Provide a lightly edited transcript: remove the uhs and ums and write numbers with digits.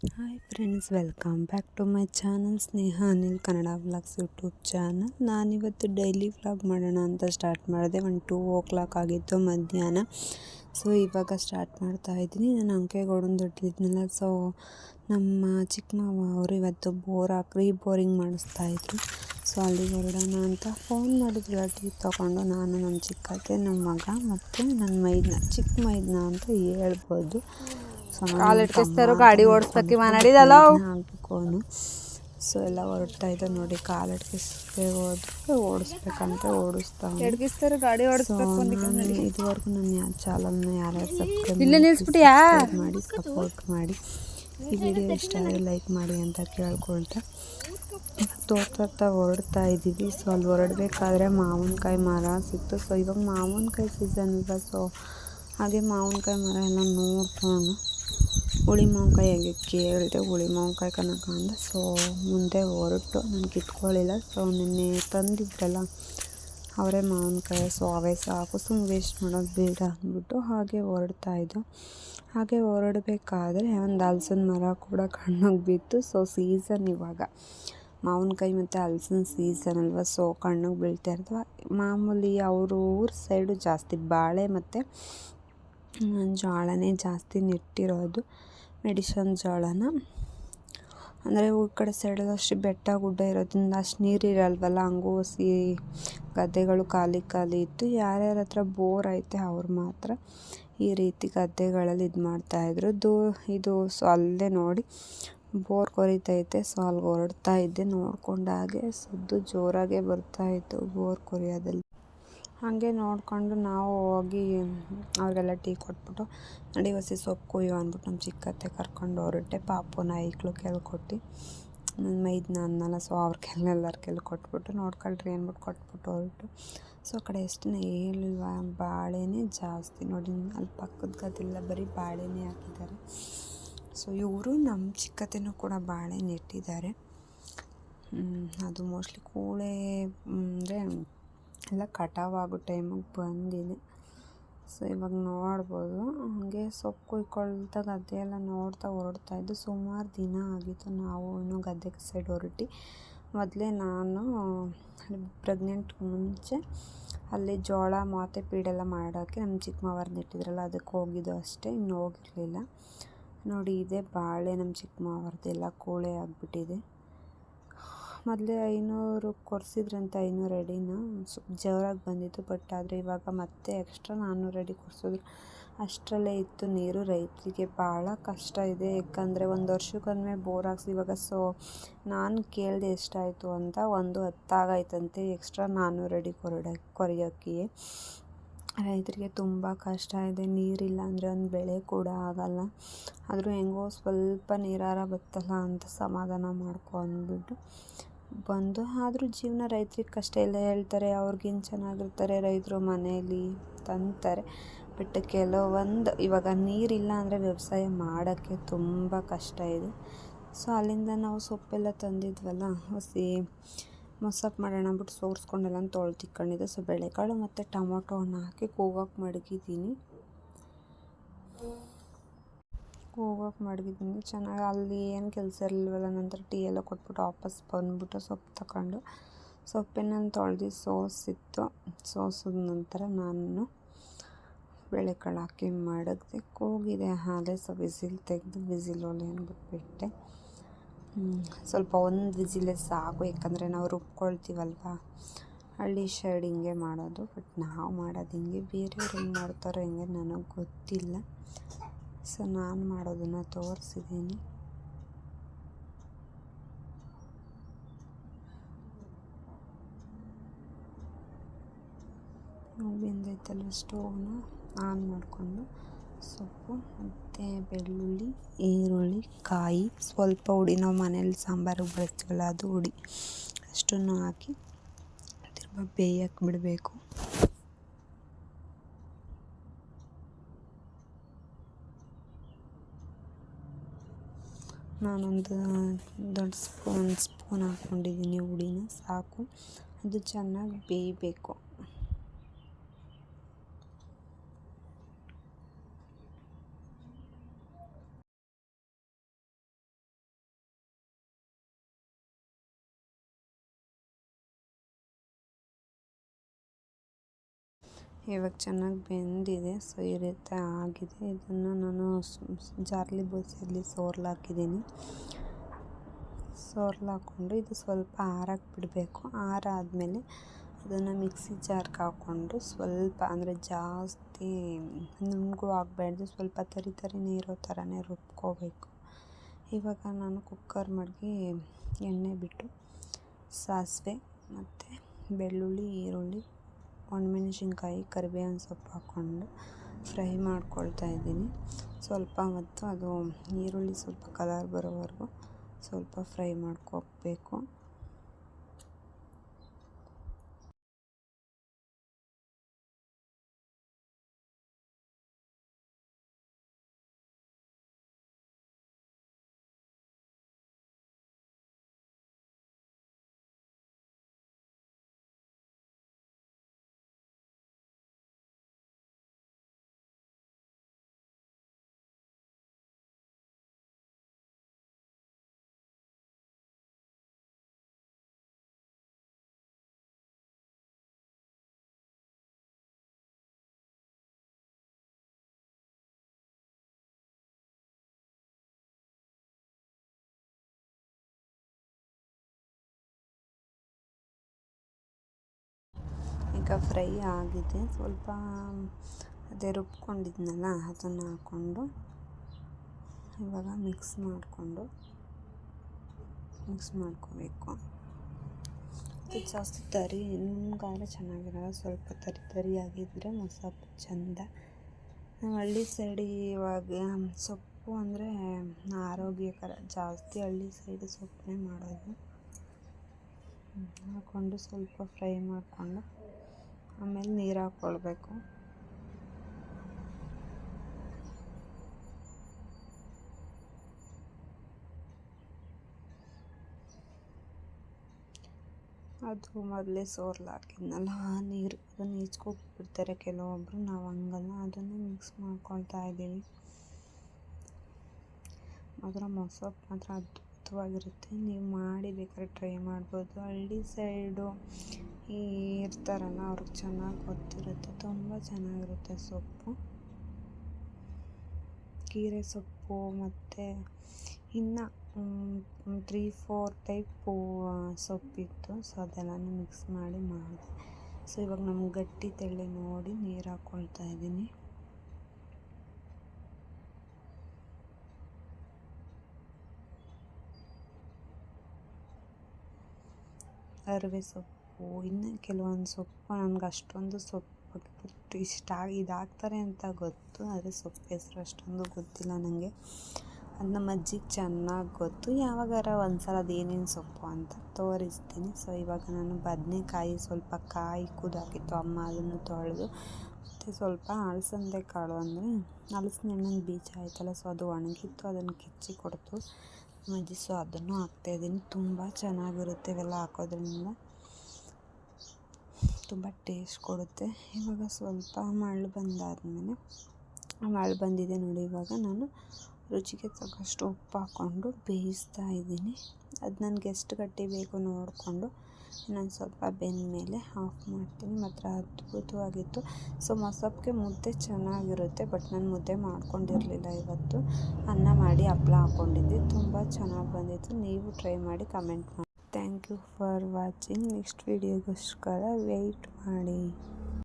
Hi friends, welcome back to my channel Sneha Anil Kannada vlogs YouTube channel. ನಾನಿವತ್ತು daily vlog ಮಾಡೋಣ ಅಂತ start ಮಾಡಿದೆ. 2 o'clock ಆಗಿತ್ತು ಮಧ್ಯಾಹ್ನ. ಸೊ ಇವಾಗ ಸ್ಟಾರ್ಟ್ ಮಾಡ್ತಾ ಇದ್ದೀನಿ. ನಾನು ಅಂಕೇಗೌಡನ ದೊಡ್ಡದಿದ್ನಲ್ಲ, ಸೊ ನಮ್ಮ ಚಿಕ್ಕ ಮಾವ ಅವರು ಇವತ್ತು ಬೋರಿಂಗ್ ಮಾಡಿಸ್ತಾಯಿದ್ರು. ಸೊ ಅಲ್ಲಿಗೆ ಹೊರಡೋಣ ಅಂತ ಫೋನ್ ಮಾಡಿದ್ರು. ಟೀ ತೊಗೊಂಡು ನಾನು, ನಮ್ಮ ಚಿಕ್ಕತ್ತೆ, ನಮ್ಮ ಮಗ ಮತ್ತು ನನ್ನ ಚಿಕ್ಕ ಮೈದ್ನ ಅಂತ ಹೇಳ್ಬೋದು. ಗಾಡಿ ಓಡಿಸ್ಬೇಕು ಮಾಡಿದಲ್ಲ ಆಗಬೇಕು ಅವನು. ಸೊ ಎಲ್ಲ ಹೊರಡ್ತಾ ಇದ್ದ ನೋಡಿ, ಕಾಲಡ್ಕಿಸ್ಗೆ ಹೋದ್ರೆ ಓಡಿಸ್ಬೇಕಂತ ಓಡಿಸ್ತಾವೆ. ಗಾಡಿ ಇದುವರೆಗೂ ನನ್ನ ಚಾನಲ್ನ ಯಾರ್ಯಾರು ಸಬ್ಸ್ಕ್ರೈಬ್ ಮಾಡಿ ಸಪೋರ್ಟ್ ಮಾಡಿ. ಈ ವಿಡಿಯೋ ಇಷ್ಟ ಆದರೆ ಲೈಕ್ ಮಾಡಿ ಅಂತ ಕೇಳ್ಕೊಳ್ತಾ ತೋಟ ಹೊರಡ್ತಾ ಇದ್ದೀವಿ. ಸೊ ಅಲ್ಲಿ ಹೊರಡಬೇಕಾದ್ರೆ ಮಾವಿನಕಾಯಿ ಮರ ಸಿಕ್ತು. ಸೊ ಇವಾಗ ಮಾವಿನಕಾಯಿ ಸೀಸನ್ ಇಲ್ಲ. ಸೊ ಹಾಗೆ ಮಾವಿನಕಾಯಿ ಮರ ಎಲ್ಲ ನೋಡಿಕೊಂಡು ಹುಳಿ ಮಾವಿನಕಾಯಿ ಹೇಗೆ ಕೇಳಿದೆ, ಹುಳಿ ಮಾವಿನಕಾಯಿ ಕನಕ ಅಂದ. ಸೊ ಮುಂದೆ ಹೊರಟು ನಾನು ಕಿತ್ಕೊಳ್ಳಿಲ್ಲ. ಸೊ ನಿನ್ನೆ ತಂದಿದ್ರಲ್ಲ ಅವರೇ ಮಾವಿನಕಾಯಿ. ಸೊ ಅವೇ ಸಾಕು, ಸುಮ್ಮನೆ ವೇಸ್ಟ್ ಮಾಡೋದು ಬೇಡ ಅಂದ್ಬಿಟ್ಟು ಹಾಗೆ ಹೊರಡ್ತಾಯಿದ್ದು. ಹಾಗೆ ಹೊರಡಬೇಕಾದ್ರೆ ಒಂದು ಹಲಸಿನ ಮರ ಕೂಡ ಕಣ್ಣಿಗೆ ಬಿತ್ತು. ಸೊ ಸೀಸನ್ ಇವಾಗ ಮಾವಿನಕಾಯಿ ಮತ್ತು ಹಲಸಿನ ಸೀಸನ್ ಅಲ್ವಾ. ಸೊ ಕಣ್ಣಿಗೆ ಬೀಳ್ತಾ ಇರ್ತವೆ. ಮಾಮೂಲಿ ಅವ್ರ ಊರ ಸೈಡು ಜಾಸ್ತಿ ಬಾಳೆ ಮತ್ತು ಜೋಳನೇ ಜಾಸ್ತಿ ನೆಟ್ಟಿರೋದು, ಮೆಡಿಸನ್ ಜೋಳನ. ಅಂದರೆ ಊರ ಕಡೆ ಸೈಡಲ್ಲಿ ಅಷ್ಟು ಬೆಟ್ಟ ಗುಡ್ಡ ಇರೋದ್ರಿಂದ ಅಷ್ಟು ನೀರಿರಲ್ವಲ್ಲ, ಹಂಗೂ ಗದ್ದೆಗಳು ಖಾಲಿ ಇತ್ತು. ಯಾರ್ಯಾರ ಹತ್ರ ಬೋರ್ ಐತೆ ಅವ್ರು ಮಾತ್ರ ಈ ರೀತಿ ಗದ್ದೆಗಳಲ್ಲಿ ಇದು ಮಾಡ್ತಾಯಿದ್ರು. ಇದು ಸೊ ಅಲ್ಲೇ ನೋಡಿ ಬೋರ್ ಕೊರಿತೈತೆ. ಸೊ ಅಲ್ಲಿಗೆ ಹೊರಡ್ತಾ ಇದ್ದೆ. ನೋಡ್ಕೊಂಡಾಗೆ ಸುದ್ದು ಜೋರಾಗೆ ಬರ್ತಾಯಿತ್ತು ಬೋರ್ ಕೊರಿಯೋದಲ್ಲಿ. ಹಾಗೆ ನೋಡಿಕೊಂಡು ನಾವು ಹೋಗಿ ಅವ್ರಿಗೆಲ್ಲ ಟೀ ಕೊಟ್ಬಿಟ್ಟು ನಡಿ ಹೊಸಿ ಸೊಪ್ಪು ಕೊಯ್ಯೋ ಅಂದ್ಬಿಟ್ಟು ನಮ್ಮ ಚಿಕ್ಕತ್ತೆ ಕರ್ಕೊಂಡು ಹೊರಟೆ. ಪಾಪುನ ಐಕ್ಳು ಕೇಳ್ಕೊಟ್ಟು ನನ್ನ ಮೈದನ್ನ ಅನ್ನಲ್ಲ. ಸೊ ಅವ್ರಿಗೆಲ್ಲರ ಕೊಟ್ಬಿಟ್ಟು ನೋಡ್ಕೊಳ್ರಿ ಅಂದ್ಬಿಟ್ಟು ಕೊಟ್ಬಿಟ್ಟು ಹೊರಟು. ಸೊ ಆ ಕಡೆ ಎಷ್ಟು ಹೇಳಿಲ್ವ, ಬಾಳೆನೇ ಜಾಸ್ತಿ ನೋಡಿ. ಅಲ್ಲಿ ಪಕ್ಕದ ಗದ್ದೆಲ್ಲ ಬರೀ ಬಾಳೆನೇ ಹಾಕಿದ್ದಾರೆ. ಸೊ ಇವರು ನಮ್ಮ ಚಿಕ್ಕತ್ತೆನೂ ಕೂಡ ಬಾಳೆ ನೆಟ್ಟಿದ್ದಾರೆ. ಅದು ಮೋಸ್ಟ್ಲಿ ಕೂಳೆ ಅಂದರೆ ಎಲ್ಲ ಕಟಾವಾಗೋ ಟೈಮಿಗೆ ಬಂದಿದೆ. ಸೊ ಇವಾಗ ನೋಡ್ಬೋದು. ಹಾಗೆ ಸೊಪ್ಪು ಕುಯ್ಕೊಳ್ತಾ ಗದ್ದೆ ಎಲ್ಲ ನೋಡ್ತಾ ಹೊರಡ್ತಾಯಿದ್ದು. ಸುಮಾರು ದಿನ ಆಗಿತ್ತು ನಾವು ಇನ್ನೂ ಗದ್ದೆ ಸೈಡ್ ಹೊರಟಿ. ಮೊದಲೇ ನಾನು ಪ್ರೆಗ್ನೆಂಟ್ ಮುಂಚೆ ಅಲ್ಲಿ ಜೋಳ ಮಾತೆ ಪೀಡೆಲ್ಲ ಮಾಡೋಕ್ಕೆ ನಮ್ಮ ಚಿಕ್ಕ ಮಾವರು ನೆಟ್ಟಿದ್ರಲ್ಲ ಅದಕ್ಕೆ ಹೋಗಿದ್ದು ಅಷ್ಟೇ, ಇನ್ನು ಹೋಗಿರಲಿಲ್ಲ. ನೋಡಿ ಇದೇ ಬಾಳೆ ನಮ್ಮ ಚಿಕ್ಕ ಮಾವರದೆಲ್ಲ ಕೂಳೆ ಆಗಿಬಿಟ್ಟಿದೆ. ಮೊದಲೇ 500 ಕೊಡಿಸಿದ್ರಂತೆ, 500 ಅಡಿನ ಸ್ವಲ್ಪ ಜೋರಾಗಿ ಬಂದಿತ್ತು. ಬಟ್ ಆದರೆ ಇವಾಗ ಮತ್ತೆ ಎಕ್ಸ್ಟ್ರಾ 400 ಅಡಿ ಕೊಡಿಸಿದ್ರು. ಅಷ್ಟರಲ್ಲೇ ಇತ್ತು ನೀರು. ರೈತರಿಗೆ ಭಾಳ ಕಷ್ಟ ಇದೆ. ಯಾಕಂದರೆ ಒಂದು ವರ್ಷಕ್ಕೊಮ್ಮೆ ಬೋರ್ ಹಾಕ್ಸಿ ಇವಾಗ. ಸೊ ನಾನು ಕೇಳಿದೆ ಎಷ್ಟಾಯಿತು ಅಂತ. 110 ಆಗೈತಂತೆ ಎಕ್ಸ್ಟ್ರಾ 400 ಅಡಿ ಕೊರೆಯೋಕ್ಕೆ. ರೈತರಿಗೆ ತುಂಬ ಕಷ್ಟ ಇದೆ. ನೀರಿಲ್ಲ ಅಂದರೆ ಒಂದು ಬೆಳೆ ಕೂಡ ಆಗಲ್ಲ. ಆದರೂ ಹೆಂಗೋ ಸ್ವಲ್ಪ ನೀರಾರ ಬತ್ತಲ್ಲ ಅಂತ ಸಮಾಧಾನ ಅಂದ್ಬಿಟ್ಟು ಬಂದು. ಆದರೂ ಜೀವನ ರೈತರಿಗೆ ಕಷ್ಟ ಇಲ್ಲ ಹೇಳ್ತಾರೆ. ಅವ್ರಿಗಿನ್ನ ಚೆನ್ನಾಗಿರ್ತಾರೆ ರೈತರು ಮನೆಯಲ್ಲಿ ತಂತಾರೆ. ಬಟ್ ಕೆಲವೊಂದು ಇವಾಗ ನೀರಿಲ್ಲ ಅಂದರೆ ವ್ಯವಸಾಯ ಮಾಡೋಕ್ಕೆ ತುಂಬ ಕಷ್ಟ ಇದೆ. ಸೊ ಅಲ್ಲಿಂದ ನಾವು ಸೊಪ್ಪೆಲ್ಲ ತಂದಿದ್ವಲ್ಲ, ಹೊಸಿ ಮೊಸಪ್ಪು ಮಾಡೋಣ ಅಂದ್ಬಿಟ್ಟು ಸೋರಿಸ್ಕೊಂಡೆಲ್ಲ ತೊಳ್ದಿಕ್ಕೊಂಡಿದ್ದೆ. ಸೊ ಬೇಳೆಕಾಳು ಮತ್ತು ಟೊಮೊಟೊ ಹಣ್ಣು ಹಾಕಿ ಕೂಗೋಕೆ ಮಡಗಿದ್ದೀನಿ. ಚೆನ್ನಾಗಿ ಅಲ್ಲಿ ಏನು ಕೆಲಸ ಇರಲಿಲ್ವಲ್ಲ. ನಂತರ ಟೀ ಎಲ್ಲ ಕೊಟ್ಬಿಟ್ಟು ವಾಪಸ್ ಬಂದ್ಬಿಟ್ಟು ಸೊಪ್ಪು ತಗೊಂಡು ಸೊಪ್ಪಿನಲ್ಲಿ ತೊಳೆದು ಸೋಸಿತ್ತು. ಸೋಸಿದ ನಂತರ ನಾನು ಬೇಳೆಕಾಳು ಹಾಕಿ ಮಡಗಿದೆ. ಕೂಗಿದೆ ಹಾಗೆ. ಸೊ ವಿಸಿಲ್ ತೆಗೆದು ವಿಸಿಲ್ ಒಲೆ ಅಂದ್ಬಿಟ್ಟು ಬಿಟ್ಟೆ. ಸ್ವಲ್ಪ ಒಂದು ವಿಸಿಲೇ ಸಾಕು, ಯಾಕಂದರೆ ನಾವು ರುಬ್ಕೊಳ್ತೀವಲ್ವ, ಹಳ್ಳಿ ಸೈಡ್ ಹಿಂಗೆ ಮಾಡೋದು. ಬಟ್ ನಾವು ಮಾಡೋದು ಹಿಂಗೆ, ಬೇರೆಯವ್ರು ಹೆಂಗೆ ಮಾಡ್ತಾರೋ ಹೆಂಗೆ ನನಗೆ ಗೊತ್ತಿಲ್ಲ. ಸೊ ನಾನು ಮಾಡೋದನ್ನು ತೋರಿಸಿದ್ದೀನಿ. ಬೆಂದೈತಲ್ವ, ಸ್ಟೋವ್ನ ಆನ್ ಮಾಡಿಕೊಂಡು ಸೊಪ್ಪು ಮತ್ತು ಬೆಳ್ಳುಳ್ಳಿ, ಈರುಳ್ಳಿ, ಕಾಯಿ, ಸ್ವಲ್ಪ ಹುಡಿ, ನಾವು ಮನೇಲಿ ಸಾಂಬಾರಿಗೆ ಬಳಸ್ತೀವಲ್ಲ ಅದು ಹುಡಿ, ಅಷ್ಟನ್ನು ಹಾಕಿ ತಿರ್ಗಿ ಬೇಯಕ್ಕೆ ಬಿಡಬೇಕು. ನಾನೊಂದು ದೊಡ್ಡ ಸ್ಪೂನ್ ಹಾಕ್ಕೊಂಡಿದ್ದೀನಿ ಹುಡಿನ, ಸಾಕು. ಅದು ಚೆನ್ನಾಗಿ ಬೇಯಬೇಕು. ಇವಾಗ ಚೆನ್ನಾಗಿ ಬೆಂದಿದೆ. ಸೊ ಈ ರೀತಿ ಆಗಿದೆ. ಇದನ್ನು ನಾನು ಜಾರ್ಲಿ ಬೂಸಲ್ಲಿ ಸೋರ್ಲಾಕಿದ್ದೀನಿ. ಸೋರ್ಲಾಕೊಂಡು ಇದು ಸ್ವಲ್ಪ ಆರಕ್ಕೆ ಬಿಡಬೇಕು. ಆರಾದಮೇಲೆ ಅದನ್ನು ಮಿಕ್ಸಿ ಜಾರ್ಗೆ ಹಾಕ್ಕೊಂಡು ಸ್ವಲ್ಪ ಅಂದರೆ ಜಾಸ್ತಿ ನುಣ್ಣಗೂ ಆಗಬಾರ್ದು, ಸ್ವಲ್ಪ ತರಿ ನೀರೋ ಥರನೇ ರುಬ್ಕೋಬೇಕು. ಇವಾಗ ನಾನು ಕುಕ್ಕರ್ ಮಡಗಿ ಎಣ್ಣೆ ಬಿಟ್ಟು ಸಾಸಿವೆ ಮತ್ತು ಬೆಳ್ಳುಳ್ಳಿ, ಈರುಳ್ಳಿ, ಒಣಮೆಣಸಿನ್ಕಾಯಿ, ಕರಿಬೇವಿನ ಸೊಪ್ಪು ಹಾಕ್ಕೊಂಡು ಫ್ರೈ ಮಾಡ್ಕೊಳ್ತಾ ಇದ್ದೀನಿ. ಸ್ವಲ್ಪ ಹೊತ್ತು ಅದು ಈರುಳ್ಳಿ ಸ್ವಲ್ಪ ಕಲರ್ ಬರೋವರೆಗೂ ಸ್ವಲ್ಪ ಫ್ರೈ ಮಾಡ್ಕೋಬೇಕು. ಈಗ ಫ್ರೈ ಆಗಿದೆ. ಸ್ವಲ್ಪ ಅದೇ ರುಬ್ಕೊಂಡಿದ್ನಲ್ಲ ಅದನ್ನು ಹಾಕ್ಕೊಂಡು ಇವಾಗ ಮಿಕ್ಸ್ ಮಾಡ್ಕೋಬೇಕು. ಅದು ಜಾಸ್ತಿ ತರಿ ನುಣ್ಣಗಾದ್ರೆ ಚೆನ್ನಾಗಿರಲ್ಲ, ಸ್ವಲ್ಪ ತರಿಯಾಗಿದ್ದರೆ ಮೊಸಪ್ಪು ಚೆಂದ. ನಾವು ಹಳ್ಳಿ ಸೈಡ್ ಇವಾಗ ಸೊಪ್ಪು ಅಂದರೆ ಆರೋಗ್ಯಕರ, ಜಾಸ್ತಿ ಹಳ್ಳಿ ಸೈಡ್ ಸೊಪ್ಪನ್ನೇ ಮಾಡೋದು. ಹಾಕ್ಕೊಂಡು ಸ್ವಲ್ಪ ಫ್ರೈ ಮಾಡಿಕೊಂಡು ಆಮೇಲೆ ನೀರು ಹಾಕ್ಕೊಳ್ಬೇಕು. ಅದು ಮೊದಲೇ ಸೋರ್ಲಾಕಿದ್ನಲ್ಲ ಆ ನೀರು ಅದನ್ನು ಈಜ್ಕೊಬಿಡ್ತಾರೆ ಕೆಲವೊಬ್ಬರು, ನಾವು ಹಂಗಲ್ಲ, ಅದನ್ನೇ ಮಿಕ್ಸ್ ಮಾಡ್ಕೊಳ್ತಾ ಇದ್ದೀವಿ. ಮಾತ್ರ ಮೊಸಪ್ಪು ಮಾತ್ರ ಅದ್ಭುತವಾಗಿರುತ್ತೆ. ನೀವು ಮಾಡಿ ಬೇಕಾದ್ರೆ ಟ್ರೈ ಮಾಡ್ಬೋದು. ಹಳ್ಳಿ ಸೈಡು ಇರ್ತಾರಲ್ಲ ಅವ್ರಿಗೆ ಚೆನ್ನಾಗಿ ಗೊತ್ತಿರುತ್ತೆ, ತುಂಬ ಚೆನ್ನಾಗಿರುತ್ತೆ ಸೊಪ್ಪು. ಕೀರೆ ಸೊಪ್ಪು ಮತ್ತು ಇನ್ನು 3-4 ಟೈಪು ಸೊಪ್ಪಿತ್ತು. ಸೊ ಅದೆಲ್ಲನೂ ಮಿಕ್ಸ್ ಮಾಡಿದೆ. ಸೊ ಇವಾಗ ನಮ್ಗೆ ಗಟ್ಟಿ ತೆಳ್ಳಿ ನೋಡಿ ನೀರು ಹಾಕ್ಕೊಳ್ತಾ ಇದ್ದೀನಿ. ಅರಿವೆ ಸೊಪ್ಪು, ಇನ್ನು ಕೆಲವೊಂದು ಸೊಪ್ಪು ನನಗೆ ಅಷ್ಟೊಂದು ಸೊಪ್ಪು ಇದಾಗ್ತಾರೆ ಅಂತ ಗೊತ್ತು, ಆದರೆ ಸೊಪ್ಪು ಹೆಸರು ಅಷ್ಟೊಂದು ಗೊತ್ತಿಲ್ಲ ನನಗೆ. ಅದು ನಮ್ಮ ಅಜ್ಜಿಗೆ ಚೆನ್ನಾಗಿ ಗೊತ್ತು. ಯಾವಾಗಾರ ಒಂದ್ಸಲ ಅದೇನೇನು ಸೊಪ್ಪು ಅಂತ ತೋರಿಸ್ತೀನಿ. ಸೊ ಇವಾಗ ನಾನು ಬದನೆಕಾಯಿ ಸ್ವಲ್ಪ ಕಾಯಿ ಕುದಾಕಿತ್ತು ಅಮ್ಮ, ಅದನ್ನು ತೊಳೆದು, ಮತ್ತು ಸ್ವಲ್ಪ ಅಲಸಂದೆ ಕಾಳು ಅಂದರೆ ಹಲಸಿನ ಹಣ್ಣಿನ ಬೀಜ ಆಯ್ತಲ್ಲ, ಸೊ ಅದು ಒಣಗಿತ್ತು, ಅದನ್ನು ಕಿಚ್ಚಿ ಕೊಡ್ತು ನಮ್ಮ ಅಜ್ಜಿ. ಸೊ ಅದನ್ನು ಹಾಕ್ತಾಯಿದ್ದೀನಿ. ತುಂಬ ಚೆನ್ನಾಗಿರುತ್ತೆ ಇವೆಲ್ಲ ಹಾಕೋದ್ರಿಂದ, ತುಂಬ ಟೇಸ್ಟ್ ಕೊಡುತ್ತೆ. ಇವಾಗ ಸ್ವಲ್ಪ ಮಳ್ಳು ಬಂದಿದೆ ನೋಡಿ. ಇವಾಗ ನಾನು ರುಚಿಗೆ ತಕ್ಕಷ್ಟು ಉಪ್ಪು ಹಾಕ್ಕೊಂಡು ಬೇಯಿಸ್ತಾ ಇದ್ದೀನಿ. ಅದು ನನಗೆ ಎಷ್ಟು ಗಟ್ಟಿ ಬೇಕು ನೋಡಿಕೊಂಡು ಇನ್ನೊಂದು ಸ್ವಲ್ಪ ಬೆಂದ ಮೇಲೆ ಆಫ್ ಮಾಡ್ತೀನಿ. ಮಾತ್ರ ಅದ್ಭುತವಾಗಿತ್ತು. ಸೊ ಮೊಸಪ್ಪಿಗೆ ಮುದ್ದೆ ಚೆನ್ನಾಗಿರುತ್ತೆ, ಬಟ್ ನಾನು ಮುದ್ದೆ ಮಾಡ್ಕೊಂಡಿರಲಿಲ್ಲ ಇವತ್ತು. ಅನ್ನ ಮಾಡಿ ಹಪ್ಪಳ ಹಾಕ್ಕೊಂಡಿದ್ದೆ, ತುಂಬ ಚೆನ್ನಾಗಿ ಬಂದಿತ್ತು. ನೀವು ಟ್ರೈ ಮಾಡಿ ಕಮೆಂಟ್ ಮಾಡಿ. Thank you for watching. Next ವಿಡಿಯೋಗೋಸ್ಕರ ವೆಯ್ಟ್ ಮಾಡಿ.